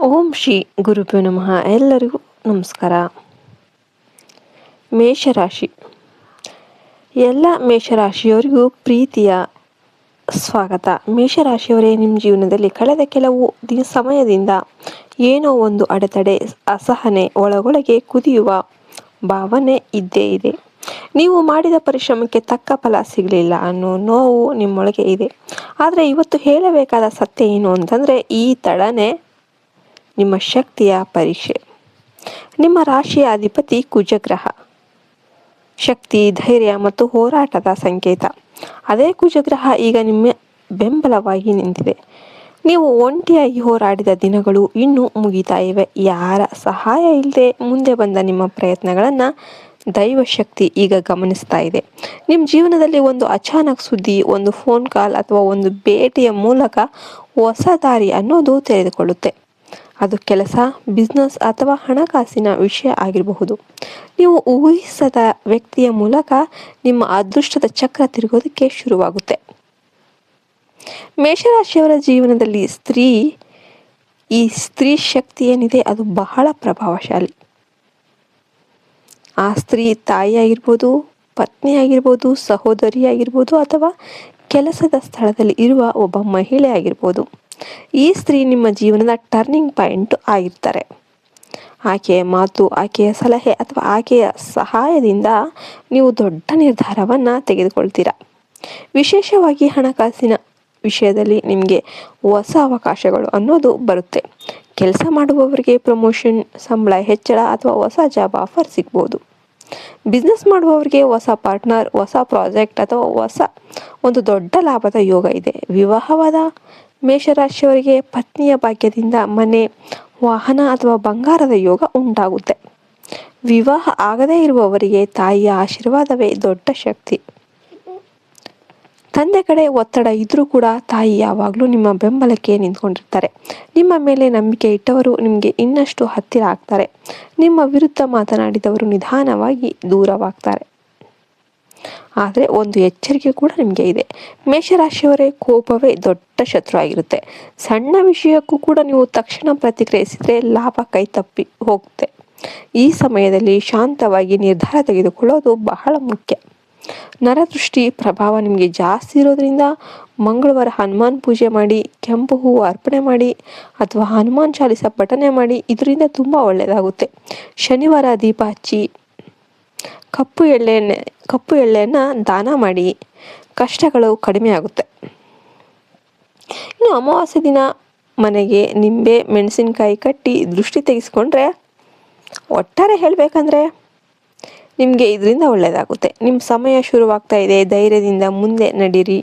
ಓಂ ಶ್ರೀ ಗುರುಭ್ಯೋ ನಮಃ. ಎಲ್ಲರಿಗೂ ನಮಸ್ಕಾರ. ಮೇಷರಾಶಿ. ಎಲ್ಲ ಮೇಷರಾಶಿಯವರಿಗೂ ಪ್ರೀತಿಯ ಸ್ವಾಗತ. ಮೇಷರಾಶಿಯವರೇ, ನಿಮ್ಮ ಜೀವನದಲ್ಲಿ ಕಳೆದ ಕೆಲವು ಸಮಯದಿಂದ ಏನೋ ಒಂದು ಅಡೆತಡೆ, ಅಸಹನೆ, ಒಳಗೊಳಗೆ ಕುದಿಯುವ ಭಾವನೆ ಇದ್ದೇ ಇದೆ. ನೀವು ಮಾಡಿದ ಪರಿಶ್ರಮಕ್ಕೆ ತಕ್ಕ ಫಲ ಸಿಗಲಿಲ್ಲ ಅನ್ನೋ ನೋವು ನಿಮ್ಮೊಳಗೆ ಇದೆ. ಆದರೆ ಇವತ್ತು ಹೇಳಬೇಕಾದ ಸತ್ಯ ಏನು ಅಂತಂದರೆ, ಈ ತಡನೆ ನಿಮ್ಮ ಶಕ್ತಿಯ ಪರೀಕ್ಷೆ. ನಿಮ್ಮ ರಾಶಿಯ ಅಧಿಪತಿ ಕುಜಗ್ರಹ. ಶಕ್ತಿ, ಧೈರ್ಯ ಮತ್ತು ಹೋರಾಟದ ಸಂಕೇತ. ಅದೇ ಕುಜಗ್ರಹ ಈಗ ನಿಮ್ಮ ಬೆಂಬಲವಾಗಿ ನಿಂತಿದೆ. ನೀವು ಒಂಟಿಯಾಗಿ ಹೋರಾಡಿದ ದಿನಗಳು ಇನ್ನೂ ಮುಗಿತಾ ಇವೆ. ಯಾರ ಸಹಾಯ ಇಲ್ಲದೆ ಮುಂದೆ ಬಂದ ನಿಮ್ಮ ಪ್ರಯತ್ನಗಳನ್ನು ದೈವಶಕ್ತಿ ಈಗ ಗಮನಿಸ್ತಾ ಇದೆ. ನಿಮ್ಮ ಜೀವನದಲ್ಲಿ ಒಂದು ಅಚಾನಕ್ ಸುದ್ದಿ, ಒಂದು ಫೋನ್ ಕಾಲ್ ಅಥವಾ ಒಂದು ಭೇಟಿಯ ಮೂಲಕ ಹೊಸ ದಾರಿ ಅನ್ನೋದು ತೆರೆದುಕೊಳ್ಳುತ್ತೆ. ಅದು ಕೆಲಸ, ಬಿಸ್ನೆಸ್ ಅಥವಾ ಹಣಕಾಸಿನ ವಿಷಯ ಆಗಿರಬಹುದು. ನೀವು ಊಹಿಸದ ವ್ಯಕ್ತಿಯ ಮೂಲಕ ನಿಮ್ಮ ಅದೃಷ್ಟದ ಚಕ್ರ ತಿರುಗೋದಕ್ಕೆ ಶುರುವಾಗುತ್ತೆ. ಮೇಷರಾಶಿಯವರ ಜೀವನದಲ್ಲಿ ಈ ಸ್ತ್ರೀ ಶಕ್ತಿ ಏನಿದೆ ಅದು ಬಹಳ ಪ್ರಭಾವಶಾಲಿ. ಆ ಸ್ತ್ರೀ ತಾಯಿ ಆಗಿರ್ಬೋದು, ಪತ್ನಿ ಆಗಿರ್ಬೋದು, ಸಹೋದರಿ ಆಗಿರ್ಬೋದು ಅಥವಾ ಕೆಲಸದ ಸ್ಥಳದಲ್ಲಿ ಇರುವ ಒಬ್ಬ ಮಹಿಳೆ ಆಗಿರ್ಬೋದು. ಈ ಸ್ತ್ರೀ ನಿಮ್ಮ ಜೀವನದ ಟರ್ನಿಂಗ್ ಪಾಯಿಂಟ್ ಆಗಿರ್ತಾರೆ. ಆಕೆಯ ಮಾತು, ಆಕೆಯ ಸಲಹೆ ಅಥವಾ ಆಕೆಯ ಸಹಾಯದಿಂದ ನೀವು ದೊಡ್ಡ ನಿರ್ಧಾರವನ್ನು ತೆಗೆದುಕೊಳ್ತೀರಾ. ವಿಶೇಷವಾಗಿ ಹಣಕಾಸಿನ ವಿಷಯದಲ್ಲಿ ನಿಮಗೆ ಹೊಸ ಅವಕಾಶಗಳು ಅನ್ನೋದು ಬರುತ್ತೆ. ಕೆಲಸ ಮಾಡುವವರಿಗೆ ಪ್ರಮೋಷನ್, ಸಂಬಳ ಹೆಚ್ಚಳ ಅಥವಾ ಹೊಸ ಜಾಬ್ ಆಫರ್ ಸಿಗ್ಬೋದು. ಬಿಸ್ನೆಸ್ ಮಾಡುವವರಿಗೆ ಹೊಸ ಪಾರ್ಟ್ನರ್, ಹೊಸ ಪ್ರಾಜೆಕ್ಟ್ ಅಥವಾ ಒಂದು ದೊಡ್ಡ ಲಾಭದ ಯೋಗ ಇದೆ. ವಿವಾಹವಾದ ಮೇಷರಾಶಿಯವರಿಗೆ ಪತ್ನಿಯ ಭಾಗ್ಯದಿಂದ ಮನೆ, ವಾಹನ ಅಥವಾ ಬಂಗಾರದ ಯೋಗ ಉಂಟಾಗುತ್ತೆ. ವಿವಾಹ ಆಗದೇ ಇರುವವರಿಗೆ ತಾಯಿಯ ಆಶೀರ್ವಾದವೇ ದೊಡ್ಡ ಶಕ್ತಿ. ತಂದೆ ಕಡೆ ಒತ್ತಡ ಇದ್ರೂ ಕೂಡ ತಾಯಿ ಯಾವಾಗಲೂ ನಿಮ್ಮ ಬೆಂಬಲಕ್ಕೆ ನಿಂತ್ಕೊಂಡಿರ್ತಾರೆ. ನಿಮ್ಮ ಮೇಲೆ ನಂಬಿಕೆ ಇಟ್ಟವರು ನಿಮಗೆ ಇನ್ನಷ್ಟು ಹತ್ತಿರ ಆಗ್ತಾರೆ. ನಿಮ್ಮ ವಿರುದ್ಧ ಮಾತನಾಡಿದವರು ನಿಧಾನವಾಗಿ ದೂರವಾಗ್ತಾರೆ. ಆದರೆ ಒಂದು ಎಚ್ಚರಿಕೆ ಕೂಡ ನಿಮಗೆ ಇದೆ. ಮೇಷರಾಶಿಯವರೇ, ಕೋಪವೇ ದೊಡ್ಡ ಶತ್ರು ಆಗಿರುತ್ತೆ. ಸಣ್ಣ ವಿಷಯಕ್ಕೂ ಕೂಡ ನೀವು ತಕ್ಷಣ ಪ್ರತಿಕ್ರಿಯಿಸಿದರೆ ಲಾಭ ಕೈ ತಪ್ಪಿ ಹೋಗುತ್ತೆ. ಈ ಸಮಯದಲ್ಲಿ ಶಾಂತವಾಗಿ ನಿರ್ಧಾರ ತೆಗೆದುಕೊಳ್ಳೋದು ಬಹಳ ಮುಖ್ಯ. ನರದೃಷ್ಟಿ ಪ್ರಭಾವ ನಿಮಗೆ ಜಾಸ್ತಿ ಇರೋದ್ರಿಂದ ಮಂಗಳವಾರ ಹನುಮಾನ್ ಪೂಜೆ ಮಾಡಿ, ಕೆಂಪು ಹೂವು ಅರ್ಪಣೆ ಮಾಡಿ ಅಥವಾ ಹನುಮಾನ್ ಚಾಲಿಸ ಪಠನೆ ಮಾಡಿ. ಇದರಿಂದ ತುಂಬ ಒಳ್ಳೆಯದಾಗುತ್ತೆ. ಶನಿವಾರ ದೀಪ ಹಚ್ಚಿ ಕಪ್ಪು ಎಳ್ಳೆಯನ್ನು ದಾನ ಮಾಡಿ, ಕಷ್ಟಗಳು ಕಡಿಮೆ ಆಗುತ್ತೆ. ಇನ್ನು ಅಮಾವಾಸ್ಯೆ ದಿನ ಮನೆಗೆ ನಿಂಬೆ, ಮೆಣಸಿನಕಾಯಿ ಕಟ್ಟಿ ದೃಷ್ಟಿ ತೆಗೆಸ್ಕೊಂಡ್ರೆ, ಒಟ್ಟಾರೆ ಹೇಳಬೇಕಂದ್ರೆ ನಿಮಗೆ ಇದರಿಂದ ಒಳ್ಳೆಯದಾಗುತ್ತೆ. ನಿಮ್ಮ ಸಮಯ ಶುರುವಾಗ್ತಾ ಇದೆ. ಧೈರ್ಯದಿಂದ ಮುಂದೆ ನಡೀರಿ.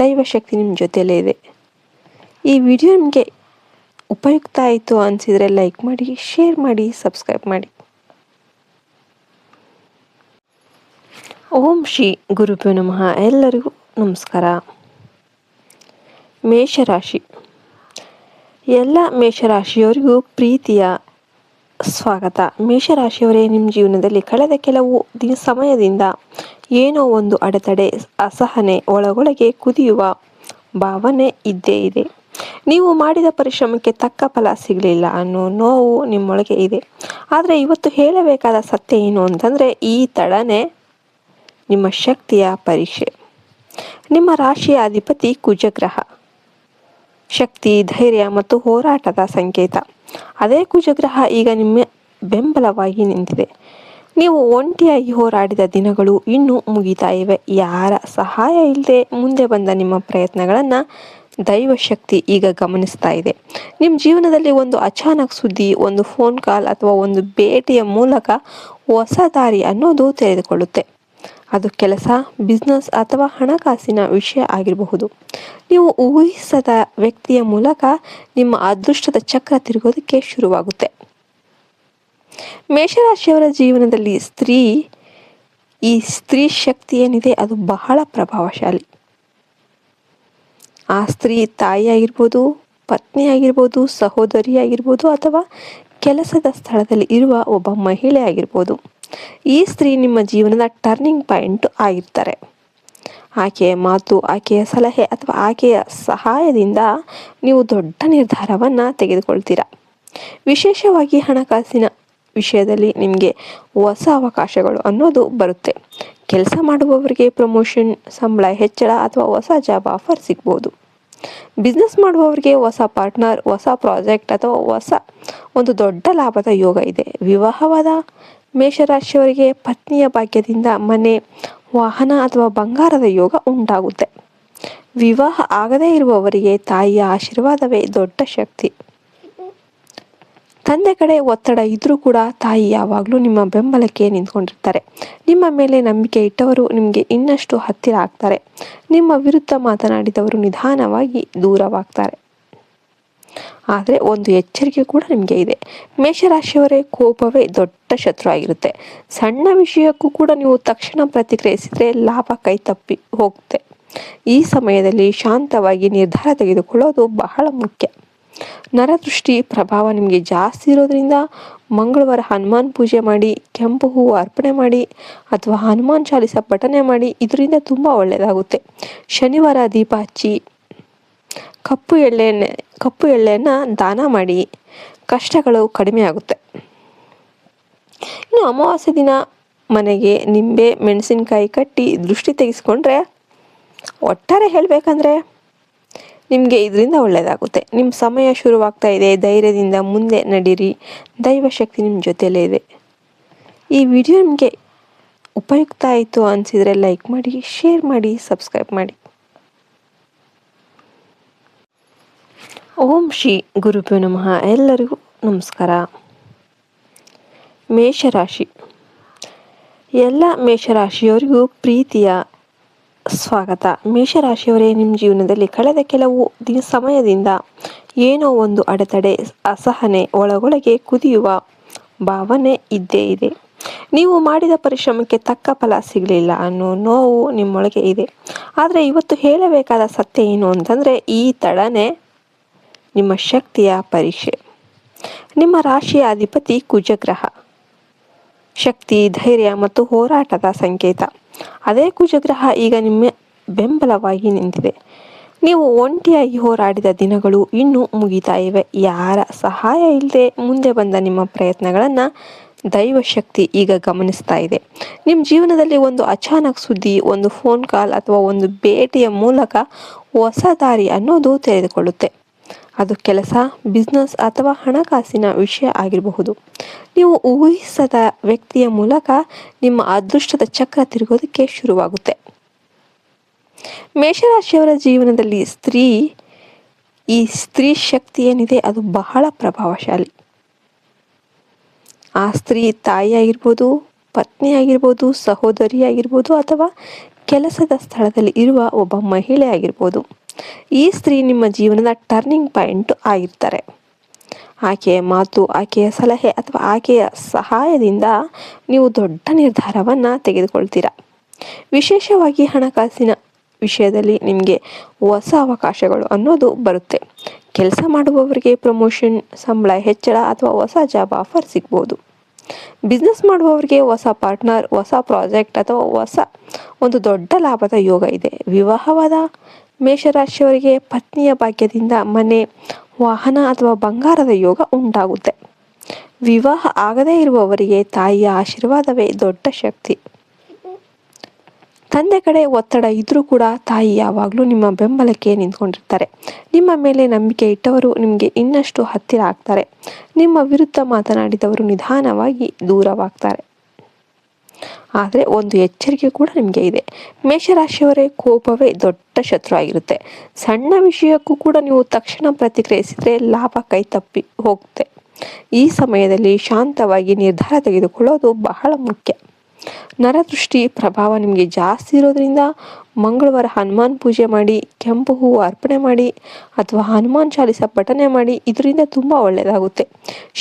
ದೈವಶಕ್ತಿ ನಿಮ್ಮ ಜೊತೆಯಲ್ಲೇ ಇದೆ. ಈ ವಿಡಿಯೋ ನಿಮಗೆ ಉಪಯುಕ್ತ ಆಯಿತು ಅನಿಸಿದರೆ ಲೈಕ್ ಮಾಡಿ, ಶೇರ್ ಮಾಡಿ, ಸಬ್ಸ್ಕ್ರೈಬ್ ಮಾಡಿ. ಓಂ ಶ್ರೀ ಗುರುಭ್ಯೋ ನಮಃ. ಎಲ್ಲರಿಗೂ ನಮಸ್ಕಾರ. ಮೇಷರಾಶಿ. ಎಲ್ಲ ಮೇಷರಾಶಿಯವರಿಗೂ ಪ್ರೀತಿಯ ಸ್ವಾಗತ. ಮೇಷರಾಶಿಯವರೇ, ನಿಮ್ಮ ಜೀವನದಲ್ಲಿ ಕಳೆದ ಕೆಲವು ಸಮಯದಿಂದ ಏನೋ ಒಂದು ಅಡೆತಡೆ, ಅಸಹನೆ, ಒಳಗೊಳಗೆ ಕುದಿಯುವ ಭಾವನೆ ಇದ್ದೇ ಇದೆ. ನೀವು ಮಾಡಿದ ಪರಿಶ್ರಮಕ್ಕೆ ತಕ್ಕ ಫಲ ಸಿಗಲಿಲ್ಲ ಅನ್ನೋ ನೋವು ನಿಮ್ಮೊಳಗೆ ಇದೆ. ಆದರೆ ಇವತ್ತು ಹೇಳಬೇಕಾದ ಸತ್ಯ ಏನು ಅಂತಂದರೆ, ಈ ತಡನೆ ನಿಮ್ಮ ಶಕ್ತಿಯ ಪರೀಕ್ಷೆ. ನಿಮ್ಮ ರಾಶಿಯ ಅಧಿಪತಿ ಕುಜಗ್ರಹ. ಶಕ್ತಿ, ಧೈರ್ಯ ಮತ್ತು ಹೋರಾಟದ ಸಂಕೇತ. ಅದೇ ಕುಜಗ್ರಹ ಈಗ ನಿಮ್ಮ ಬೆಂಬಲವಾಗಿ ನಿಂತಿದೆ. ನೀವು ಒಂಟಿಯಾಗಿ ಹೋರಾಡಿದ ದಿನಗಳು ಇನ್ನೂ ಮುಗಿತಾ ಇವೆ. ಯಾರ ಸಹಾಯ ಇಲ್ಲದೆ ಮುಂದೆ ಬಂದ ನಿಮ್ಮ ಪ್ರಯತ್ನಗಳನ್ನು ದೈವಶಕ್ತಿ ಈಗ ಗಮನಿಸ್ತಾ ಇದೆ. ನಿಮ್ಮ ಜೀವನದಲ್ಲಿ ಒಂದು ಅಚಾನಕ್ ಸುದ್ದಿ, ಒಂದು ಫೋನ್ ಕಾಲ್ ಅಥವಾ ಒಂದು ಭೇಟಿಯ ಮೂಲಕ ಹೊಸ ದಾರಿ ಅನ್ನೋದು ತೆರೆದುಕೊಳ್ಳುತ್ತೆ. ಅದು ಕೆಲಸ, ಬಿಸ್ನೆಸ್ ಅಥವಾ ಹಣಕಾಸಿನ ವಿಷಯ ಆಗಿರಬಹುದು. ನೀವು ಊಹಿಸದ ವ್ಯಕ್ತಿಯ ಮೂಲಕ ನಿಮ್ಮ ಅದೃಷ್ಟದ ಚಕ್ರ ತಿರುಗೋದಕ್ಕೆ ಶುರುವಾಗುತ್ತೆ. ಮೇಷರಾಶಿಯವರ ಜೀವನದಲ್ಲಿ ಈ ಸ್ತ್ರೀ ಶಕ್ತಿ ಏನಿದೆ ಅದು ಬಹಳ ಪ್ರಭಾವಶಾಲಿ. ಆ ಸ್ತ್ರೀ ತಾಯಿ ಆಗಿರ್ಬೋದು, ಪತ್ನಿ ಆಗಿರ್ಬೋದು, ಸಹೋದರಿ ಆಗಿರ್ಬೋದು ಅಥವಾ ಕೆಲಸದ ಸ್ಥಳದಲ್ಲಿ ಇರುವ ಒಬ್ಬ ಮಹಿಳೆ ಆಗಿರ್ಬೋದು. ಈ ಸ್ತ್ರೀ ನಿಮ್ಮ ಜೀವನದ ಟರ್ನಿಂಗ್ ಪಾಯಿಂಟ್ ಆಗಿರ್ತಾರೆ. ಆಕೆಯ ಮಾತು, ಆಕೆಯ ಸಲಹೆ ಅಥವಾ ಆಕೆಯ ಸಹಾಯದಿಂದ ನೀವು ದೊಡ್ಡ ನಿರ್ಧಾರವನ್ನು ತೆಗೆದುಕೊಳ್ತೀರಾ. ವಿಶೇಷವಾಗಿ ಹಣಕಾಸಿನ ವಿಷಯದಲ್ಲಿ ನಿಮಗೆ ಹೊಸ ಅವಕಾಶಗಳು ಅನ್ನೋದು ಬರುತ್ತೆ. ಕೆಲಸ ಮಾಡುವವರಿಗೆ ಪ್ರಮೋಷನ್, ಸಂಬಳ ಹೆಚ್ಚಳ ಅಥವಾ ಹೊಸ ಜಾಬ್ ಆಫರ್ ಸಿಗ್ಬೋದು. ಬಿಸ್ನೆಸ್ ಮಾಡುವವರಿಗೆ ಹೊಸ ಪಾರ್ಟ್ನರ್, ಹೊಸ ಪ್ರಾಜೆಕ್ಟ್ ಅಥವಾ ಹೊಸ ಒಂದು ದೊಡ್ಡ ಲಾಭದ ಯೋಗ ಇದೆ. ವಿವಾಹವಾದ ಮೇಷರಾಶಿಯವರಿಗೆ ಪತ್ನಿಯ ಭಾಗ್ಯದಿಂದ ಮನೆ, ವಾಹನ ಅಥವಾ ಬಂಗಾರದ ಯೋಗ ಉಂಟಾಗುತ್ತೆ. ವಿವಾಹ ಆಗದೇ ಇರುವವರಿಗೆ ತಾಯಿಯ ಆಶೀರ್ವಾದವೇ ದೊಡ್ಡ ಶಕ್ತಿ. ತಂದೆ ಕಡೆ ಒತ್ತಡ ಇದ್ರೂ ಕೂಡ ತಾಯಿ ಯಾವಾಗಲೂ ನಿಮ್ಮ ಬೆಂಬಲಕ್ಕೆ ನಿಂತ್ಕೊಂಡಿರ್ತಾರೆ. ನಿಮ್ಮ ಮೇಲೆ ನಂಬಿಕೆ ಇಟ್ಟವರು ನಿಮಗೆ ಇನ್ನಷ್ಟು ಹತ್ತಿರ ಆಗ್ತಾರೆ. ನಿಮ್ಮ ವಿರುದ್ಧ ಮಾತನಾಡಿದವರು ನಿಧಾನವಾಗಿ ದೂರವಾಗ್ತಾರೆ. ಆದರೆ ಒಂದು ಎಚ್ಚರಿಕೆ ಕೂಡ ನಿಮಗೆ ಇದೆ. ಮೇಷರಾಶಿಯವರೇ, ಕೋಪವೇ ದೊಡ್ಡ ಶತ್ರು ಆಗಿರುತ್ತೆ. ಸಣ್ಣ ವಿಷಯಕ್ಕೂ ಕೂಡ ನೀವು ತಕ್ಷಣ ಪ್ರತಿಕ್ರಿಯಿಸಿದರೆ ಲಾಭ ಕೈ ತಪ್ಪಿ ಹೋಗುತ್ತೆ. ಈ ಸಮಯದಲ್ಲಿ ಶಾಂತವಾಗಿ ನಿರ್ಧಾರ ತೆಗೆದುಕೊಳ್ಳೋದು ಬಹಳ ಮುಖ್ಯ. ನರದೃಷ್ಟಿ ಪ್ರಭಾವ ನಿಮಗೆ ಜಾಸ್ತಿ ಇರೋದ್ರಿಂದ ಮಂಗಳವಾರ ಹನುಮಾನ್ ಪೂಜೆ ಮಾಡಿ, ಕೆಂಪು ಹೂವು ಅರ್ಪಣೆ ಮಾಡಿ ಅಥವಾ ಹನುಮಾನ್ ಚಾಲಿಸ ಪಠನೆ ಮಾಡಿ. ಇದರಿಂದ ತುಂಬ ಒಳ್ಳೆಯದಾಗುತ್ತೆ. ಶನಿವಾರ ದೀಪ ಹಚ್ಚಿ ಕಪ್ಪು ಎಳ್ಳೆಯನ್ನು ದಾನ ಮಾಡಿ, ಕಷ್ಟಗಳು ಕಡಿಮೆ ಆಗುತ್ತೆ. ಇನ್ನು ಅಮಾವಾಸ್ಯೆ ದಿನ ಮನೆಗೆ ನಿಂಬೆ, ಮೆಣಸಿನಕಾಯಿ ಕಟ್ಟಿ ದೃಷ್ಟಿ ತೆಗೆಸ್ಕೊಂಡ್ರೆ, ಒಟ್ಟಾರೆ ಹೇಳಬೇಕಂದ್ರೆ ನಿಮಗೆ ಇದರಿಂದ ಒಳ್ಳೆಯದಾಗುತ್ತೆ. ನಿಮ್ಮ ಸಮಯ ಶುರುವಾಗ್ತಾ ಇದೆ. ಧೈರ್ಯದಿಂದ ಮುಂದೆ ನಡೀರಿ. ದೈವಶಕ್ತಿ ನಿಮ್ಮ ಜೊತೆಯಲ್ಲೇ ಇದೆ. ಈ ವಿಡಿಯೋ ನಿಮಗೆ ಉಪಯುಕ್ತ ಆಯಿತು ಅನಿಸಿದರೆ ಲೈಕ್ ಮಾಡಿ, ಶೇರ್ ಮಾಡಿ, ಸಬ್ಸ್ಕ್ರೈಬ್ ಮಾಡಿ. ಓಂ ಶ್ರೀ ಗುರುಭ್ಯೋ ನಮಃ. ಎಲ್ಲರಿಗೂ ನಮಸ್ಕಾರ. ಮೇಷರಾಶಿ. ಎಲ್ಲ ಮೇಷರಾಶಿಯವರಿಗೂ ಪ್ರೀತಿಯ ಸ್ವಾಗತ. ಮೇಷರಾಶಿಯವರೇ, ನಿಮ್ಮ ಜೀವನದಲ್ಲಿ ಕಳೆದ ಕೆಲವು ಸಮಯದಿಂದ ಏನೋ ಒಂದು ಅಡೆತಡೆ, ಅಸಹನೆ, ಒಳಗೊಳಗೆ ಕುದಿಯುವ ಭಾವನೆ ಇದ್ದೇ ಇದೆ. ನೀವು ಮಾಡಿದ ಪರಿಶ್ರಮಕ್ಕೆ ತಕ್ಕ ಫಲ ಸಿಗಲಿಲ್ಲ ಅನ್ನೋ ನೋವು ನಿಮ್ಮೊಳಗೆ ಇದೆ. ಆದರೆ ಇವತ್ತು ಹೇಳಬೇಕಾದ ಸತ್ಯ ಏನು ಅಂತಂದರೆ, ಈ ತಡನೆ ನಿಮ್ಮ ಶಕ್ತಿಯ ಪರೀಕ್ಷೆ. ನಿಮ್ಮ ರಾಶಿಯ ಅಧಿಪತಿ ಕುಜಗ್ರಹ. ಶಕ್ತಿ, ಧೈರ್ಯ ಮತ್ತು ಹೋರಾಟದ ಸಂಕೇತ. ಅದೇ ಕುಜಗ್ರಹ ಈಗ ನಿಮ್ಮ ಬೆಂಬಲವಾಗಿ ನಿಂತಿದೆ. ನೀವು ಒಂಟಿಯಾಗಿ ಹೋರಾಡಿದ ದಿನಗಳು ಇನ್ನೂ ಮುಗಿತಾ ಇವೆ. ಯಾರ ಸಹಾಯ ಇಲ್ಲದೆ ಮುಂದೆ ಬಂದ ನಿಮ್ಮ ಪ್ರಯತ್ನಗಳನ್ನು ದೈವಶಕ್ತಿ ಈಗ ಗಮನಿಸ್ತಾ ಇದೆ. ನಿಮ್ಮ ಜೀವನದಲ್ಲಿ ಒಂದು ಅಚಾನಕ್ ಸುದ್ದಿ, ಒಂದು ಫೋನ್ ಕಾಲ್ ಅಥವಾ ಒಂದು ಭೇಟಿಯ ಮೂಲಕ ಹೊಸ ದಾರಿ ಅನ್ನೋದು ತೆರೆದುಕೊಳ್ಳುತ್ತೆ. ಅದು ಕೆಲಸ, ಬಿಸ್ನೆಸ್ ಅಥವಾ ಹಣಕಾಸಿನ ವಿಷಯ ಆಗಿರಬಹುದು. ನೀವು ಊಹಿಸದ ವ್ಯಕ್ತಿಯ ಮೂಲಕ ನಿಮ್ಮ ಅದೃಷ್ಟದ ಚಕ್ರ ತಿರುಗೋದಕ್ಕೆ ಶುರುವಾಗುತ್ತೆ. ಮೇಷರಾಶಿಯವರ ಜೀವನದಲ್ಲಿ ಈ ಸ್ತ್ರೀ ಶಕ್ತಿ ಏನಿದೆ ಅದು ಬಹಳ ಪ್ರಭಾವಶಾಲಿ. ಆ ಸ್ತ್ರೀ ತಾಯಿ ಆಗಿರ್ಬೋದು, ಪತ್ನಿ ಆಗಿರ್ಬೋದು, ಸಹೋದರಿ ಆಗಿರ್ಬೋದು ಅಥವಾ ಕೆಲಸದ ಸ್ಥಳದಲ್ಲಿ ಇರುವ ಒಬ್ಬ ಮಹಿಳೆ ಆಗಿರ್ಬೋದು. ಈ ಸ್ತ್ರೀ ನಿಮ್ಮ ಜೀವನದ ಟರ್ನಿಂಗ್ ಪಾಯಿಂಟ್ ಆಗಿರ್ತಾರೆ. ಆಕೆಯ ಮಾತು, ಆಕೆಯ ಸಲಹೆ ಅಥವಾ ಆಕೆಯ ಸಹಾಯದಿಂದ ನೀವು ದೊಡ್ಡ ನಿರ್ಧಾರವನ್ನು ತೆಗೆದುಕೊಳ್ತೀರಾ. ವಿಶೇಷವಾಗಿ ಹಣಕಾಸಿನ ವಿಷಯದಲ್ಲಿ ನಿಮಗೆ ಹೊಸ ಅವಕಾಶಗಳು ಅನ್ನೋದು ಬರುತ್ತೆ. ಕೆಲಸ ಮಾಡುವವರಿಗೆ ಪ್ರಮೋಷನ್, ಸಂಬಳ ಹೆಚ್ಚಳ ಅಥವಾ ಹೊಸ ಜಾಬ್ ಆಫರ್ ಸಿಗ್ಬೋದು. ಬಿಸ್ನೆಸ್ ಮಾಡುವವರಿಗೆ ಹೊಸ ಪಾರ್ಟ್ನರ್, ಹೊಸ ಪ್ರಾಜೆಕ್ಟ್ ಅಥವಾ ಹೊಸ ಒಂದು ದೊಡ್ಡ ಲಾಭದ ಯೋಗ ಇದೆ. ವಿವಾಹವಾದ ಮೇಷರಾಶಿಯವರಿಗೆ ಪತ್ನಿಯ ಭಾಗ್ಯದಿಂದ ಮನೆ, ವಾಹನ ಅಥವಾ ಬಂಗಾರದ ಯೋಗ ಉಂಟಾಗುತ್ತೆ. ವಿವಾಹ ಆಗದೇ ಇರುವವರಿಗೆ ತಾಯಿಯ ಆಶೀರ್ವಾದವೇ ದೊಡ್ಡ ಶಕ್ತಿ. ತಂದೆ ಕಡೆ ಒತ್ತಡ ಇದ್ರೂ ಕೂಡ ತಾಯಿ ಯಾವಾಗಲೂ ನಿಮ್ಮ ಬೆಂಬಲಕ್ಕೆ ನಿಂತ್ಕೊಂಡಿರ್ತಾರೆ. ನಿಮ್ಮ ಮೇಲೆ ನಂಬಿಕೆ ಇಟ್ಟವರು ನಿಮಗೆ ಇನ್ನಷ್ಟು ಹತ್ತಿರ ಆಗ್ತಾರೆ. ನಿಮ್ಮ ವಿರುದ್ಧ ಮಾತನಾಡಿದವರು ನಿಧಾನವಾಗಿ ದೂರವಾಗ್ತಾರೆ. ಆದರೆ ಒಂದು ಎಚ್ಚರಿಕೆ ಕೂಡ ನಿಮಗೆ ಇದೆ. ಮೇಷರಾಶಿಯವರೇ, ಕೋಪವೇ ದೊಡ್ಡ ಶತ್ರು ಆಗಿರುತ್ತೆ. ಸಣ್ಣ ವಿಷಯಕ್ಕೂ ಕೂಡ ನೀವು ತಕ್ಷಣ ಪ್ರತಿಕ್ರಿಯಿಸಿದರೆ ಲಾಭ ಕೈ ತಪ್ಪಿ ಹೋಗುತ್ತೆ. ಈ ಸಮಯದಲ್ಲಿ ಶಾಂತವಾಗಿ ನಿರ್ಧಾರ ತೆಗೆದುಕೊಳ್ಳೋದು ಬಹಳ ಮುಖ್ಯ. ನರದೃಷ್ಟಿ ಪ್ರಭಾವ ನಿಮಗೆ ಜಾಸ್ತಿ ಇರೋದ್ರಿಂದ ಮಂಗಳವಾರ ಹನುಮಾನ್ ಪೂಜೆ ಮಾಡಿ, ಕೆಂಪು ಹೂವು ಅರ್ಪಣೆ ಮಾಡಿ ಅಥವಾ ಹನುಮಾನ್ ಚಾಲಿಸ ಪಠನೆ ಮಾಡಿ. ಇದರಿಂದ ತುಂಬ ಒಳ್ಳೆಯದಾಗುತ್ತೆ.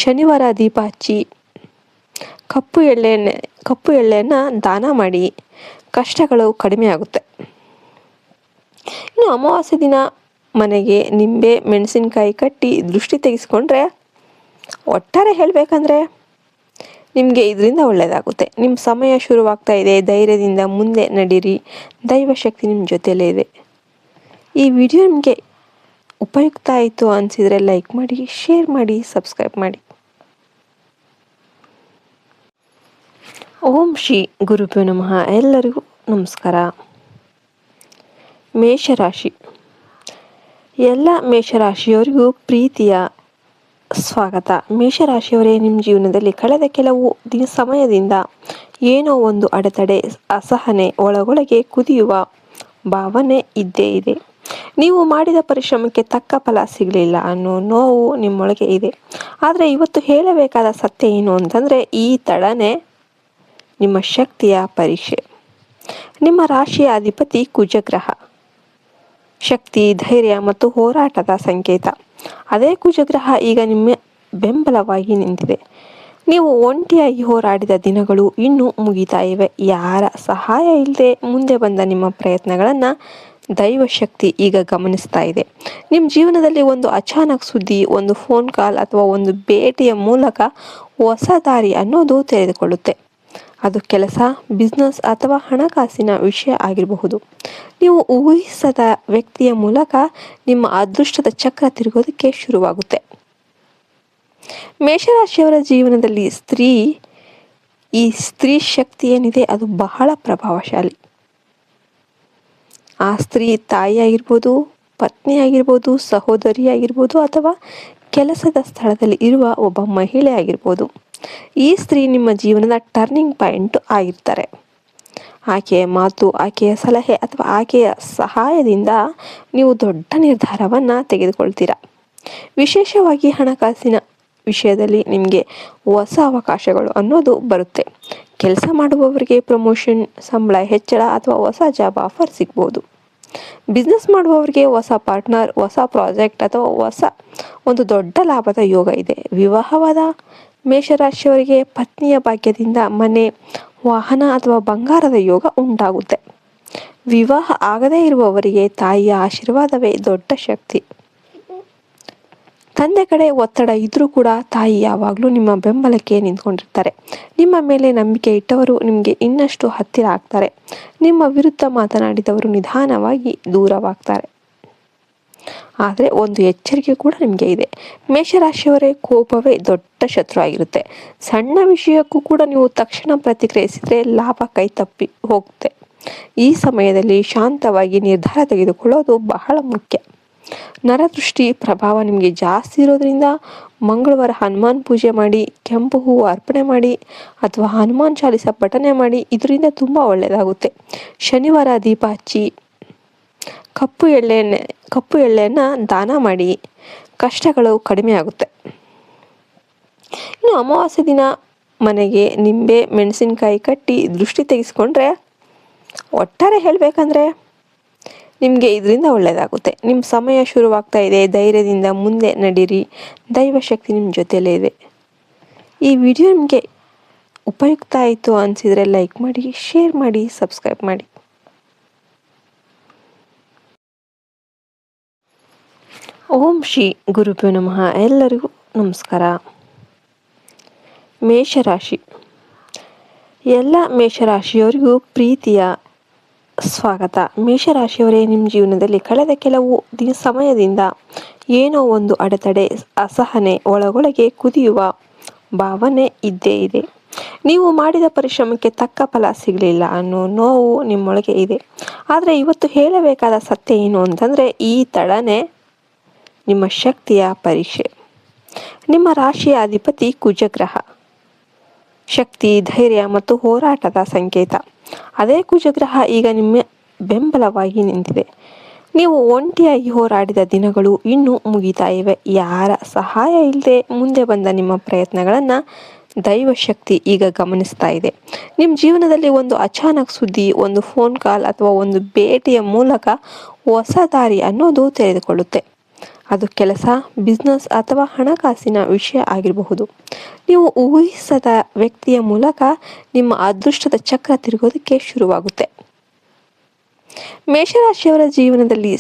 ಶನಿವಾರ ದೀಪ ಹಚ್ಚಿ ಕಪ್ಪು ಎಳ್ಳೆಯನ್ನು ದಾನ ಮಾಡಿ, ಕಷ್ಟಗಳು ಕಡಿಮೆ ಆಗುತ್ತೆ. ಇನ್ನು ಅಮಾವಾಸ್ಯೆ ದಿನ ಮನೆಗೆ ನಿಂಬೆ, ಮೆಣಸಿನಕಾಯಿ ಕಟ್ಟಿ ದೃಷ್ಟಿ ತೆಗೆಸ್ಕೊಂಡ್ರೆ, ಒಟ್ಟಾರೆ ಹೇಳಬೇಕಂದ್ರೆ ನಿಮಗೆ ಇದರಿಂದ ಒಳ್ಳೆಯದಾಗುತ್ತೆ. ನಿಮ್ಮ ಸಮಯ ಶುರುವಾಗ್ತಾ ಇದೆ. ಧೈರ್ಯದಿಂದ ಮುಂದೆ ನಡೀರಿ. ದೈವಶಕ್ತಿ ನಿಮ್ಮ ಜೊತೆಯಲ್ಲೇ ಇದೆ. ಈ ವಿಡಿಯೋ ನಿಮಗೆ ಉಪಯುಕ್ತ ಆಯಿತು ಅನಿಸಿದರೆ ಲೈಕ್ ಮಾಡಿ, ಶೇರ್ ಮಾಡಿ, ಸಬ್ಸ್ಕ್ರೈಬ್ ಮಾಡಿ. ಓಂ ಶ್ರೀ ಗುರುಭ್ಯೋ ನಮಃ. ಎಲ್ಲರಿಗೂ ನಮಸ್ಕಾರ. ಮೇಷರಾಶಿ. ಎಲ್ಲ ಮೇಷರಾಶಿಯವರಿಗೂ ಪ್ರೀತಿಯ ಸ್ವಾಗತ. ಮೇಷರಾಶಿಯವರೇ, ನಿಮ್ಮ ಜೀವನದಲ್ಲಿ ಕಳೆದ ಕೆಲವು ಸಮಯದಿಂದ ಏನೋ ಒಂದು ಅಡೆತಡೆ, ಅಸಹನೆ, ಒಳಗೊಳಗೆ ಕುದಿಯುವ ಭಾವನೆ ಇದ್ದೇ ಇದೆ. ನೀವು ಮಾಡಿದ ಪರಿಶ್ರಮಕ್ಕೆ ತಕ್ಕ ಫಲ ಸಿಗಲಿಲ್ಲ ಅನ್ನೋ ನೋವು ನಿಮ್ಮೊಳಗೆ ಇದೆ. ಆದರೆ ಇವತ್ತು ಹೇಳಬೇಕಾದ ಸತ್ಯ ಏನು ಅಂತಂದರೆ, ಈ ತಡನೆ ನಿಮ್ಮ ಶಕ್ತಿಯ ಪರೀಕ್ಷೆ. ನಿಮ್ಮ ರಾಶಿಯ ಅಧಿಪತಿ ಕುಜಗ್ರಹ. ಶಕ್ತಿ, ಧೈರ್ಯ ಮತ್ತು ಹೋರಾಟದ ಸಂಕೇತ. ಅದೇ ಕುಜಗ್ರಹ ಈಗ ನಿಮ್ಮ ಬೆಂಬಲವಾಗಿ ನಿಂತಿದೆ. ನೀವು ಒಂಟಿಯಾಗಿ ಹೋರಾಡಿದ ದಿನಗಳು ಇನ್ನೂ ಮುಗಿತಾ ಇವೆ. ಯಾರ ಸಹಾಯ ಇಲ್ಲದೆ ಮುಂದೆ ಬಂದ ನಿಮ್ಮ ಪ್ರಯತ್ನಗಳನ್ನು ದೈವಶಕ್ತಿ ಈಗ ಗಮನಿಸ್ತಾ ಇದೆ. ನಿಮ್ಮ ಜೀವನದಲ್ಲಿ ಒಂದು ಅಚಾನಕ್ ಸುದ್ದಿ, ಒಂದು ಫೋನ್ ಕಾಲ್ ಅಥವಾ ಒಂದು ಭೇಟಿಯ ಮೂಲಕ ಹೊಸ ದಾರಿ ಅನ್ನೋದು ತೆರೆದುಕೊಳ್ಳುತ್ತೆ. ಅದು ಕೆಲಸ, ಬಿಸ್ನೆಸ್ ಅಥವಾ ಹಣಕಾಸಿನ ವಿಷಯ ಆಗಿರಬಹುದು. ನೀವು ಊಹಿಸದ ವ್ಯಕ್ತಿಯ ಮೂಲಕ ನಿಮ್ಮ ಅದೃಷ್ಟದ ಚಕ್ರ ತಿರುಗೋದಕ್ಕೆ ಶುರುವಾಗುತ್ತೆ. ಮೇಷರಾಶಿಯವರ ಜೀವನದಲ್ಲಿ ಸ್ತ್ರೀ ಶಕ್ತಿ ಏನಿದೆ ಅದು ಬಹಳ ಪ್ರಭಾವಶಾಲಿ. ಆ ಸ್ತ್ರೀ ತಾಯಿ ಆಗಿರ್ಬೋದು, ಪತ್ನಿ ಆಗಿರ್ಬೋದು, ಸಹೋದರಿ ಆಗಿರ್ಬೋದು, ಅಥವಾ ಕೆಲಸದ ಸ್ಥಳದಲ್ಲಿ ಇರುವ ಒಬ್ಬ ಮಹಿಳೆ ಆಗಿರ್ಬೋದು. ಈ ಸ್ತ್ರೀ ನಿಮ್ಮ ಜೀವನದ ಟರ್ನಿಂಗ್ ಪಾಯಿಂಟ್ ಆಗಿರ್ತಾರೆ. ಆಕೆಯ ಮಾತು, ಆಕೆಯ ಸಲಹೆ ಅಥವಾ ಆಕೆಯ ಸಹಾಯದಿಂದ ನೀವು ದೊಡ್ಡ ನಿರ್ಧಾರವನ್ನು ತೆಗೆದುಕೊಳ್ತೀರಾ. ವಿಶೇಷವಾಗಿ ಹಣಕಾಸಿನ ವಿಷಯದಲ್ಲಿ ನಿಮಗೆ ಹೊಸ ಅವಕಾಶಗಳು ಅನ್ನೋದು ಬರುತ್ತೆ. ಕೆಲಸ ಮಾಡುವವರಿಗೆ ಪ್ರಮೋಷನ್, ಸಂಬಳ ಹೆಚ್ಚಳ ಅಥವಾ ಹೊಸ ಜಾಬ್ ಆಫರ್ ಸಿಗ್ಬೋದು. ಬಿಸ್ನೆಸ್ ಮಾಡುವವರಿಗೆ ಹೊಸ ಪಾರ್ಟ್ನರ್, ಹೊಸ ಪ್ರಾಜೆಕ್ಟ್ ಅಥವಾ ಹೊಸ ಒಂದು ದೊಡ್ಡ ಲಾಭದ ಯೋಗ ಇದೆ. ವಿವಾಹವಾದ ಮೇಷರಾಶಿಯವರಿಗೆ ಪತ್ನಿಯ ಭಾಗ್ಯದಿಂದ ಮನೆ, ವಾಹನ ಅಥವಾ ಬಂಗಾರದ ಯೋಗ ಉಂಟಾಗುತ್ತೆ. ವಿವಾಹ ಆಗದೇ ಇರುವವರಿಗೆ ತಾಯಿಯ ಆಶೀರ್ವಾದವೇ ದೊಡ್ಡ ಶಕ್ತಿ. ತಂದೆ ಕಡೆ ಒತ್ತಡ ಇದ್ರೂ ಕೂಡ ತಾಯಿ ಯಾವಾಗಲೂ ನಿಮ್ಮ ಬೆಂಬಲಕ್ಕೆ ನಿಂತ್ಕೊಂಡಿರ್ತಾರೆ. ನಿಮ್ಮ ಮೇಲೆ ನಂಬಿಕೆ ಇಟ್ಟವರು ನಿಮಗೆ ಇನ್ನಷ್ಟು ಹತ್ತಿರ ಆಗ್ತಾರೆ. ನಿಮ್ಮ ವಿರುದ್ಧ ಮಾತನಾಡಿದವರು ನಿಧಾನವಾಗಿ ದೂರವಾಗ್ತಾರೆ. ಆದರೆ ಒಂದು ಎಚ್ಚರಿಕೆ ಕೂಡ ನಿಮಗೆ ಇದೆ. ಮೇಷರಾಶಿಯವರೇ, ಕೋಪವೇ ದೊಡ್ಡ ಶತ್ರು ಆಗಿರುತ್ತೆ. ಸಣ್ಣ ವಿಷಯಕ್ಕೂ ಕೂಡ ನೀವು ತಕ್ಷಣ ಪ್ರತಿಕ್ರಿಯಿಸಿದರೆ ಲಾಭ ಕೈ ತಪ್ಪಿ ಹೋಗುತ್ತೆ. ಈ ಸಮಯದಲ್ಲಿ ಶಾಂತವಾಗಿ ನಿರ್ಧಾರ ತೆಗೆದುಕೊಳ್ಳೋದು ಬಹಳ ಮುಖ್ಯ. ನರದೃಷ್ಟಿ ಪ್ರಭಾವ ನಿಮಗೆ ಜಾಸ್ತಿ ಇರೋದ್ರಿಂದ ಮಂಗಳವಾರ ಹನುಮಾನ್ ಪೂಜೆ ಮಾಡಿ, ಕೆಂಪು ಹೂವು ಅರ್ಪಣೆ ಮಾಡಿ ಅಥವಾ ಹನುಮಾನ್ ಚಾಲಿಸ ಪಠನೆ ಮಾಡಿ. ಇದರಿಂದ ತುಂಬ ಒಳ್ಳೆಯದಾಗುತ್ತೆ. ಶನಿವಾರ ದೀಪ ಹಚ್ಚಿ, ಕಪ್ಪು ಎಳ್ಳೆಯನ್ನು ದಾನ ಮಾಡಿ, ಕಷ್ಟಗಳು ಕಡಿಮೆ ಆಗುತ್ತೆ. ಇನ್ನು ಅಮಾವಾಸ್ಯೆ ದಿನ ಮನೆಗೆ ನಿಂಬೆ, ಮೆಣಸಿನಕಾಯಿ ಕಟ್ಟಿ ದೃಷ್ಟಿ ತೆಗೆಸ್ಕೊಂಡ್ರೆ, ಒಟ್ಟಾರೆ ಹೇಳಬೇಕಂದ್ರೆ ನಿಮಗೆ ಇದರಿಂದ ಒಳ್ಳೆಯದಾಗುತ್ತೆ. ನಿಮ್ಮ ಸಮಯ ಶುರುವಾಗ್ತಾ ಇದೆ. ಧೈರ್ಯದಿಂದ ಮುಂದೆ ನಡೀರಿ. ದೈವಶಕ್ತಿ ನಿಮ್ಮ ಜೊತೆಯಲ್ಲೇ ಇದೆ. ಈ ವಿಡಿಯೋ ನಿಮಗೆ ಉಪಯುಕ್ತ ಆಯಿತು ಅನಿಸಿದರೆ ಲೈಕ್ ಮಾಡಿ, ಶೇರ್ ಮಾಡಿ, ಸಬ್ಸ್ಕ್ರೈಬ್ ಮಾಡಿ. ಓಂ ಶ್ರೀ ಗುರುಭ್ಯೋ ನಮಃ. ಎಲ್ಲರಿಗೂ ನಮಸ್ಕಾರ. ಮೇಷರಾಶಿ. ಎಲ್ಲ ಮೇಷರಾಶಿಯವರಿಗೂ ಪ್ರೀತಿಯ ಸ್ವಾಗತ. ಮೇಷರಾಶಿಯವರೇ, ನಿಮ್ಮ ಜೀವನದಲ್ಲಿ ಕಳೆದ ಕೆಲವು ಸಮಯದಿಂದ ಏನೋ ಒಂದು ಅಡೆತಡೆ, ಅಸಹನೆ, ಒಳಗೊಳಗೆ ಕುದಿಯುವ ಭಾವನೆ ಇದ್ದೇ ಇದೆ. ನೀವು ಮಾಡಿದ ಪರಿಶ್ರಮಕ್ಕೆ ತಕ್ಕ ಫಲ ಸಿಗಲಿಲ್ಲ ಅನ್ನೋ ನೋವು ನಿಮ್ಮೊಳಗೆ ಇದೆ. ಆದರೆ ಇವತ್ತು ಹೇಳಬೇಕಾದ ಸತ್ಯ ಏನು ಅಂತಂದರೆ, ಈ ತಡನೆ ನಿಮ್ಮ ಶಕ್ತಿಯ ಪರೀಕ್ಷೆ. ನಿಮ್ಮ ರಾಶಿಯ ಅಧಿಪತಿ ಕುಜಗ್ರಹ. ಶಕ್ತಿ, ಧೈರ್ಯ ಮತ್ತು ಹೋರಾಟದ ಸಂಕೇತ. ಅದೇ ಕುಜಗ್ರಹ ಈಗ ನಿಮ್ಮ ಬೆಂಬಲವಾಗಿ ನಿಂತಿದೆ. ನೀವು ಒಂಟಿಯಾಗಿ ಹೋರಾಡಿದ ದಿನಗಳು ಇನ್ನೂ ಮುಗಿತಾ ಇವೆ. ಯಾರ ಸಹಾಯ ಇಲ್ಲದೆ ಮುಂದೆ ಬಂದ ನಿಮ್ಮ ಪ್ರಯತ್ನಗಳನ್ನು ದೈವಶಕ್ತಿ ಈಗ ಗಮನಿಸ್ತಾ ಇದೆ. ನಿಮ್ಮ ಜೀವನದಲ್ಲಿ ಒಂದು ಅಚಾನಕ್ ಸುದ್ದಿ, ಒಂದು ಫೋನ್ ಕಾಲ್ ಅಥವಾ ಒಂದು ಭೇಟಿಯ ಮೂಲಕ ಹೊಸ ದಾರಿ ಅನ್ನೋದು ತೆರೆದುಕೊಳ್ಳುತ್ತೆ. ಅದು ಕೆಲಸ, ಬಿಸ್ನೆಸ್ ಅಥವಾ ಹಣಕಾಸಿನ ವಿಷಯ ಆಗಿರಬಹುದು. ನೀವು ಊಹಿಸದ ವ್ಯಕ್ತಿಯ ಮೂಲಕ ನಿಮ್ಮ ಅದೃಷ್ಟದ ಚಕ್ರ ತಿರುಗೋದಕ್ಕೆ ಶುರುವಾಗುತ್ತೆ. ಮೇಷರಾಶಿಯವರ ಜೀವನದಲ್ಲಿ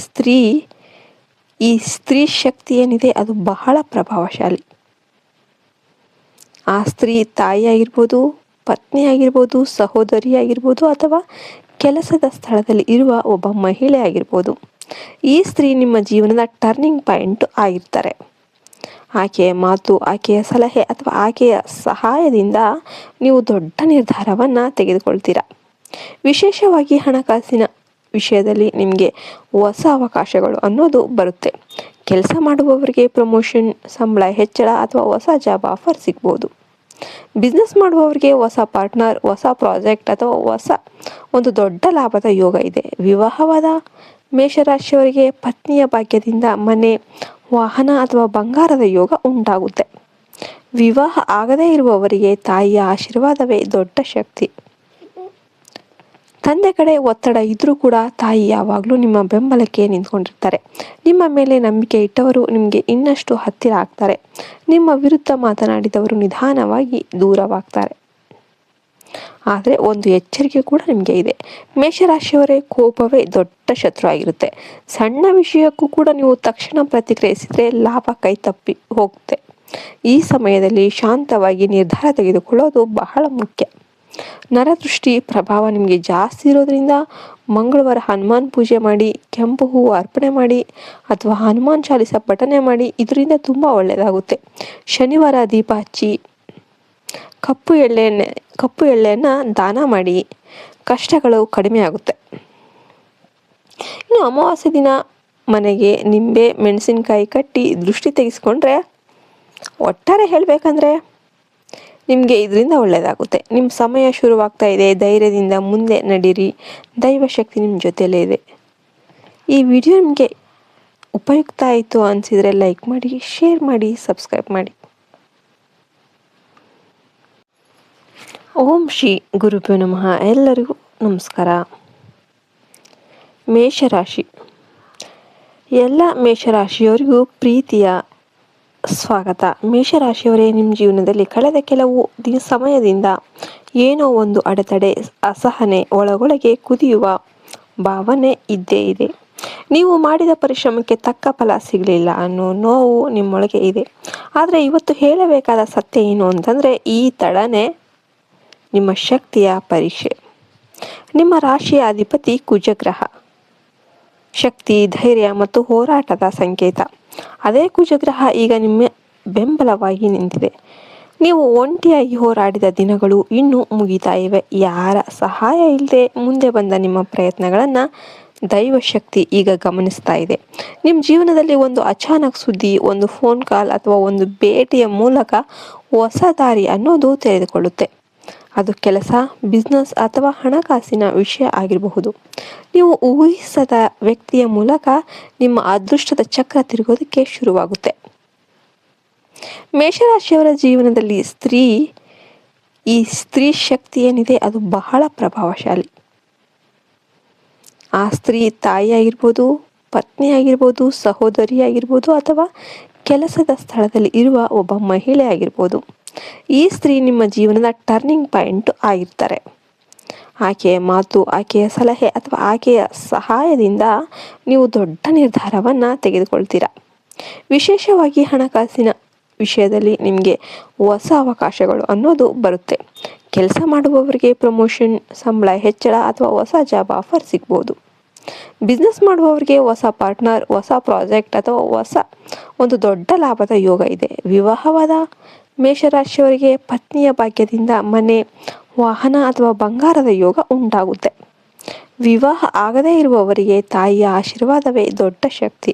ಸ್ತ್ರೀ ಶಕ್ತಿ ಏನಿದೆ ಅದು ಬಹಳ ಪ್ರಭಾವಶಾಲಿ. ಆ ಸ್ತ್ರೀ ತಾಯಿ ಆಗಿರ್ಬೋದು, ಪತ್ನಿ ಆಗಿರ್ಬೋದು, ಸಹೋದರಿ ಆಗಿರ್ಬೋದು, ಅಥವಾ ಕೆಲಸದ ಸ್ಥಳದಲ್ಲಿ ಇರುವ ಒಬ್ಬ ಮಹಿಳೆ ಆಗಿರ್ಬೋದು. ಈ ಸ್ತ್ರೀ ನಿಮ್ಮ ಜೀವನದ ಟರ್ನಿಂಗ್ ಪಾಯಿಂಟ್ ಆಗಿರ್ತಾರೆ. ಆಕೆಯ ಮಾತು, ಆಕೆಯ ಸಲಹೆ ಅಥವಾ ಆಕೆಯ ಸಹಾಯದಿಂದ ನೀವು ದೊಡ್ಡ ನಿರ್ಧಾರವನ್ನು ತೆಗೆದುಕೊಳ್ತೀರಾ. ವಿಶೇಷವಾಗಿ ಹಣಕಾಸಿನ ವಿಷಯದಲ್ಲಿ ನಿಮಗೆ ಹೊಸ ಅವಕಾಶಗಳು ಅನ್ನೋದು ಬರುತ್ತೆ. ಕೆಲಸ ಮಾಡುವವರಿಗೆ ಪ್ರಮೋಷನ್, ಸಂಬಳ ಹೆಚ್ಚಳ ಅಥವಾ ಹೊಸ ಜಾಬ್ ಆಫರ್ ಸಿಗ್ಬೋದು. ಬಿಸ್ನೆಸ್ ಮಾಡುವವರಿಗೆ ಹೊಸ ಪಾರ್ಟ್ನರ್, ಹೊಸ ಪ್ರಾಜೆಕ್ಟ್ ಅಥವಾ ಹೊಸ ಒಂದು ದೊಡ್ಡ ಲಾಭದ ಯೋಗ ಇದೆ. ವಿವಾಹವಾದ ಮೇಷರಾಶಿಯವರಿಗೆ ಪತ್ನಿಯ ಭಾಗ್ಯದಿಂದ ಮನೆ, ವಾಹನ ಅಥವಾ ಬಂಗಾರದ ಯೋಗ ಉಂಟಾಗುತ್ತೆ. ವಿವಾಹ ಆಗದೇ ಇರುವವರಿಗೆ ತಾಯಿಯ ಆಶೀರ್ವಾದವೇ ದೊಡ್ಡ ಶಕ್ತಿ. ತಂದೆ ಕಡೆ ಒತ್ತಡ ಇದ್ರೂ ಕೂಡ ತಾಯಿ ಯಾವಾಗಲೂ ನಿಮ್ಮ ಬೆಂಬಲಕ್ಕೆ ನಿಂತ್ಕೊಂಡಿರ್ತಾರೆ. ನಿಮ್ಮ ಮೇಲೆ ನಂಬಿಕೆ ಇಟ್ಟವರು ನಿಮಗೆ ಇನ್ನಷ್ಟು ಹತ್ತಿರ ಆಗ್ತಾರೆ. ನಿಮ್ಮ ವಿರುದ್ಧ ಮಾತನಾಡಿದವರು ನಿಧಾನವಾಗಿ ದೂರವಾಗ್ತಾರೆ. ಆದರೆ ಒಂದು ಎಚ್ಚರಿಕೆ ಕೂಡ ನಿಮಗೆ ಇದೆ. ಮೇಷರಾಶಿಯವರೇ, ಕೋಪವೇ ದೊಡ್ಡ ಶತ್ರು ಆಗಿರುತ್ತೆ. ಸಣ್ಣ ವಿಷಯಕ್ಕೂ ಕೂಡ ನೀವು ತಕ್ಷಣ ಪ್ರತಿಕ್ರಿಯಿಸಿದರೆ ಲಾಭ ಕೈ ತಪ್ಪಿ ಹೋಗುತ್ತೆ. ಈ ಸಮಯದಲ್ಲಿ ಶಾಂತವಾಗಿ ನಿರ್ಧಾರ ತೆಗೆದುಕೊಳ್ಳೋದು ಬಹಳ ಮುಖ್ಯ. ನರದೃಷ್ಟಿ ಪ್ರಭಾವ ನಿಮಗೆ ಜಾಸ್ತಿ ಇರೋದ್ರಿಂದ ಮಂಗಳವಾರ ಹನುಮಾನ್ ಪೂಜೆ ಮಾಡಿ, ಕೆಂಪು ಹೂವು ಅರ್ಪಣೆ ಮಾಡಿ ಅಥವಾ ಹನುಮಾನ್ ಚಾಲಿಸ ಪಠನೆ ಮಾಡಿ. ಇದರಿಂದ ತುಂಬ ಒಳ್ಳೆಯದಾಗುತ್ತೆ. ಶನಿವಾರ ದೀಪ ಹಚ್ಚಿ ಕಪ್ಪು ಎಳ್ಳೆಯನ್ನು ದಾನ ಮಾಡಿ, ಕಷ್ಟಗಳು ಕಡಿಮೆ ಆಗುತ್ತೆ. ಇನ್ನು ಅಮಾವಾಸ್ಯೆ ದಿನ ಮನೆಗೆ ನಿಂಬೆ, ಮೆಣಸಿನಕಾಯಿ ಕಟ್ಟಿ ದೃಷ್ಟಿ ತೆಗೆಸ್ಕೊಂಡ್ರೆ, ಒಟ್ಟಾರೆ ಹೇಳಬೇಕಂದ್ರೆ ನಿಮಗೆ ಇದರಿಂದ ಒಳ್ಳೆಯದಾಗುತ್ತೆ. ನಿಮ್ಮ ಸಮಯ ಶುರುವಾಗ್ತಾ ಇದೆ. ಧೈರ್ಯದಿಂದ ಮುಂದೆ ನಡೀರಿ. ದೈವಶಕ್ತಿ ನಿಮ್ಮ ಜೊತೆಯಲ್ಲೇ ಇದೆ. ಈ ವಿಡಿಯೋ ನಿಮಗೆ ಉಪಯುಕ್ತ ಆಯಿತು ಅನಿಸಿದರೆ ಲೈಕ್ ಮಾಡಿ, ಶೇರ್ ಮಾಡಿ, ಸಬ್ಸ್ಕ್ರೈಬ್ ಮಾಡಿ. ಓಂ ಶ್ರೀ ಗುರುಭ್ಯೋ ನಮಃ. ಎಲ್ಲರಿಗೂ ನಮಸ್ಕಾರ. ಮೇಷರಾಶಿ, ಎಲ್ಲ ಮೇಷರಾಶಿಯವರಿಗೂ ಪ್ರೀತಿಯ ಸ್ವಾಗತ. ಮೇಷರಾಶಿಯವರೇ, ನಿಮ್ಮ ಜೀವನದಲ್ಲಿ ಕಳೆದ ಕೆಲವು ಸಮಯದಿಂದ ಏನೋ ಒಂದು ಅಡೆತಡೆ, ಅಸಹನೆ, ಒಳಗೊಳಗೆ ಕುದಿಯುವ ಭಾವನೆ ಇದ್ದೇ ಇದೆ. ನೀವು ಮಾಡಿದ ಪರಿಶ್ರಮಕ್ಕೆ ತಕ್ಕ ಫಲ ಸಿಗಲಿಲ್ಲ ಅನ್ನೋ ನೋವು ನಿಮ್ಮೊಳಗೆ ಇದೆ. ಆದರೆ ಇವತ್ತು ಹೇಳಬೇಕಾದ ಸತ್ಯ ಏನು ಅಂತಂದರೆ, ಈ ತಡನೆ ನಿಮ್ಮ ಶಕ್ತಿಯ ಪರೀಕ್ಷೆ. ನಿಮ್ಮ ರಾಶಿಯ ಅಧಿಪತಿ ಕುಜಗ್ರಹ. ಶಕ್ತಿ, ಧೈರ್ಯ ಮತ್ತು ಹೋರಾಟದ ಸಂಕೇತ. ಅದೇ ಕುಜಗ್ರಹ ಈಗ ನಿಮ್ಮ ಬೆಂಬಲವಾಗಿ ನಿಂತಿದೆ. ನೀವು ಒಂಟಿಯಾಗಿ ಹೋರಾಡಿದ ದಿನಗಳು ಇನ್ನೂ ಮುಗಿತಾ ಇವೆ. ಯಾರ ಸಹಾಯ ಇಲ್ಲದೆ ಮುಂದೆ ಬಂದ ನಿಮ್ಮ ಪ್ರಯತ್ನಗಳನ್ನು ದೈವಶಕ್ತಿ ಈಗ ಗಮನಿಸ್ತಾ ಇದೆ. ನಿಮ್ಮ ಜೀವನದಲ್ಲಿ ಒಂದು ಅಚಾನಕ್ ಸುದ್ದಿ, ಒಂದು ಫೋನ್ ಕಾಲ್ ಅಥವಾ ಒಂದು ಭೇಟಿಯ ಮೂಲಕ ಹೊಸ ದಾರಿ ಅನ್ನೋದು ತೆರೆದುಕೊಳ್ಳುತ್ತೆ. ಅದು ಕೆಲಸ, ಬಿಸ್ನೆಸ್ ಅಥವಾ ಹಣಕಾಸಿನ ವಿಷಯ ಆಗಿರಬಹುದು. ನೀವು ಊಹಿಸದ ವ್ಯಕ್ತಿಯ ಮೂಲಕ ನಿಮ್ಮ ಅದೃಷ್ಟದ ಚಕ್ರ ತಿರುಗೋದಕ್ಕೆ ಶುರುವಾಗುತ್ತೆ. ಮೇಷರಾಶಿಯವರ ಜೀವನದಲ್ಲಿ ಈ ಸ್ತ್ರೀ ಶಕ್ತಿ ಏನಿದೆ ಅದು ಬಹಳ ಪ್ರಭಾವಶಾಲಿ. ಆ ಸ್ತ್ರೀ ತಾಯಿ ಆಗಿರ್ಬೋದು, ಪತ್ನಿ ಆಗಿರ್ಬೋದು, ಸಹೋದರಿ ಆಗಿರ್ಬೋದು ಅಥವಾ ಕೆಲಸದ ಸ್ಥಳದಲ್ಲಿ ಇರುವ ಒಬ್ಬ ಮಹಿಳೆ ಆಗಿರ್ಬೋದು. ಈ ಸ್ತ್ರೀ ನಿಮ್ಮ ಜೀವನದ ಟರ್ನಿಂಗ್ ಪಾಯಿಂಟ್ ಆಗಿರ್ತಾರೆ. ಆಕೆಯ ಮಾತು, ಆಕೆಯ ಸಲಹೆ ಅಥವಾ ಆಕೆಯ ಸಹಾಯದಿಂದ ನೀವು ದೊಡ್ಡ ನಿರ್ಧಾರವನ್ನು ತೆಗೆದುಕೊಳ್ತೀರಾ. ವಿಶೇಷವಾಗಿ ಹಣಕಾಸಿನ ವಿಷಯದಲ್ಲಿ ನಿಮಗೆ ಹೊಸ ಅವಕಾಶಗಳು ಅನ್ನೋದು ಬರುತ್ತೆ. ಕೆಲಸ ಮಾಡುವವರಿಗೆ ಪ್ರಮೋಷನ್, ಸಂಬಳ ಹೆಚ್ಚಳ ಅಥವಾ ಹೊಸ ಜಾಬ್ ಆಫರ್ ಸಿಗ್ಬೋದು. ಬಿಸ್ನೆಸ್ ಮಾಡುವವರಿಗೆ ಹೊಸ ಪಾರ್ಟ್ನರ್, ಹೊಸ ಪ್ರಾಜೆಕ್ಟ್ ಅಥವಾ ಹೊಸ ಒಂದು ದೊಡ್ಡ ಲಾಭದ ಯೋಗ ಇದೆ. ವಿವಾಹವಾದ ಮೇಷರಾಶಿಯವರಿಗೆ ಪತ್ನಿಯ ಭಾಗ್ಯದಿಂದ ಮನೆ, ವಾಹನ ಅಥವಾ ಬಂಗಾರದ ಯೋಗ ಉಂಟಾಗುತ್ತೆ. ವಿವಾಹ ಆಗದೇ ಇರುವವರಿಗೆ ತಾಯಿಯ ಆಶೀರ್ವಾದವೇ ದೊಡ್ಡ ಶಕ್ತಿ.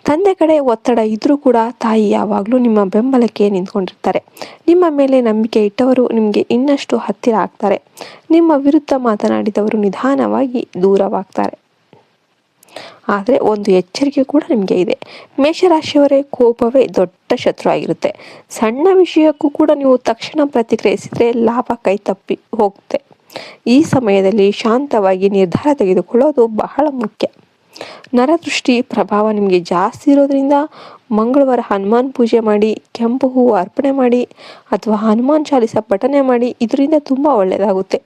ತಂದೆ ಕಡೆ ಒತ್ತಡ ಇದ್ರೂ ಕೂಡ ತಾಯಿ ಯಾವಾಗಲೂ ನಿಮ್ಮ ಬೆಂಬಲಕ್ಕೆ ನಿಂತ್ಕೊಂಡಿರ್ತಾರೆ. ನಿಮ್ಮ ಮೇಲೆ ನಂಬಿಕೆ ಇಟ್ಟವರು ನಿಮಗೆ ಇನ್ನಷ್ಟು ಹತ್ತಿರ ಆಗ್ತಾರೆ. ನಿಮ್ಮ ವಿರುದ್ಧ ಮಾತನಾಡಿದವರು ನಿಧಾನವಾಗಿ ದೂರವಾಗ್ತಾರೆ. ಆದರೆ ಒಂದು ಎಚ್ಚರಿಕೆ ಕೂಡ ನಿಮಗೆ ಇದೆ. ಮೇಷರಾಶಿಯವರೇ, ಕೋಪವೇ ದೊಡ್ಡ ಶತ್ರು ಆಗಿರುತ್ತೆ. ಸಣ್ಣ ವಿಷಯಕ್ಕೂ ಕೂಡ ನೀವು ತಕ್ಷಣ ಪ್ರತಿಕ್ರಿಯಿಸಿದರೆ ಲಾಭ ಕೈ ತಪ್ಪಿ ಹೋಗುತ್ತೆ. ಈ ಸಮಯದಲ್ಲಿ ಶಾಂತವಾಗಿ ನಿರ್ಧಾರ ತೆಗೆದುಕೊಳ್ಳೋದು ಬಹಳ ಮುಖ್ಯ. ನರದೃಷ್ಟಿ ಪ್ರಭಾವ ನಿಮಗೆ ಜಾಸ್ತಿ ಇರೋದ್ರಿಂದ ಮಂಗಳವಾರ ಹನುಮಾನ್ ಪೂಜೆ ಮಾಡಿ, ಕೆಂಪು ಹೂವು ಅರ್ಪಣೆ ಮಾಡಿ ಅಥವಾ ಹನುಮಾನ್ ಚಾಲಿಸ ಪಠನೆ ಮಾಡಿ. ಇದರಿಂದ ತುಂಬ ಒಳ್ಳೆಯದಾಗುತ್ತೆ.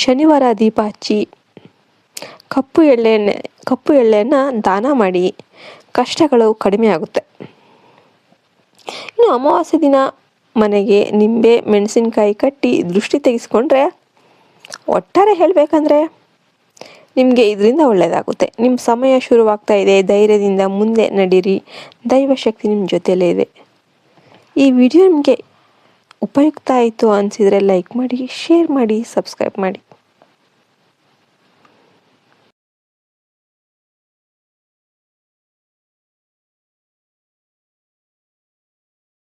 ಶನಿವಾರ ದೀಪ ಹಚ್ಚಿ ಕಪ್ಪು ಎಳ್ಳೆಯನ್ನು ದಾನ ಮಾಡಿ, ಕಷ್ಟಗಳು ಕಡಿಮೆ ಆಗುತ್ತೆ. ಇನ್ನು ಅಮಾವಾಸ್ಯೆ ದಿನ ಮನೆಗೆ ನಿಂಬೆ, ಮೆಣಸಿನಕಾಯಿ ಕಟ್ಟಿ ದೃಷ್ಟಿ ತೆಗೆಸ್ಕೊಂಡ್ರೆ, ಒಟ್ಟಾರೆ ಹೇಳಬೇಕಂದ್ರೆ ನಿಮಗೆ ಇದರಿಂದ ಒಳ್ಳೆಯದಾಗುತ್ತೆ. ನಿಮ್ಮ ಸಮಯ ಶುರುವಾಗ್ತಾ ಇದೆ, ಧೈರ್ಯದಿಂದ ಮುಂದೆ ನಡೀರಿ. ದೈವಶಕ್ತಿ ನಿಮ್ಮ ಜೊತೆಯಲ್ಲೇ ಇದೆ. ಈ ವಿಡಿಯೋ ನಿಮಗೆ ಉಪಯುಕ್ತ ಆಯಿತು ಅನಿಸಿದರೆ ಲೈಕ್ ಮಾಡಿ, ಶೇರ್ ಮಾಡಿ, ಸಬ್ಸ್ಕ್ರೈಬ್ ಮಾಡಿ.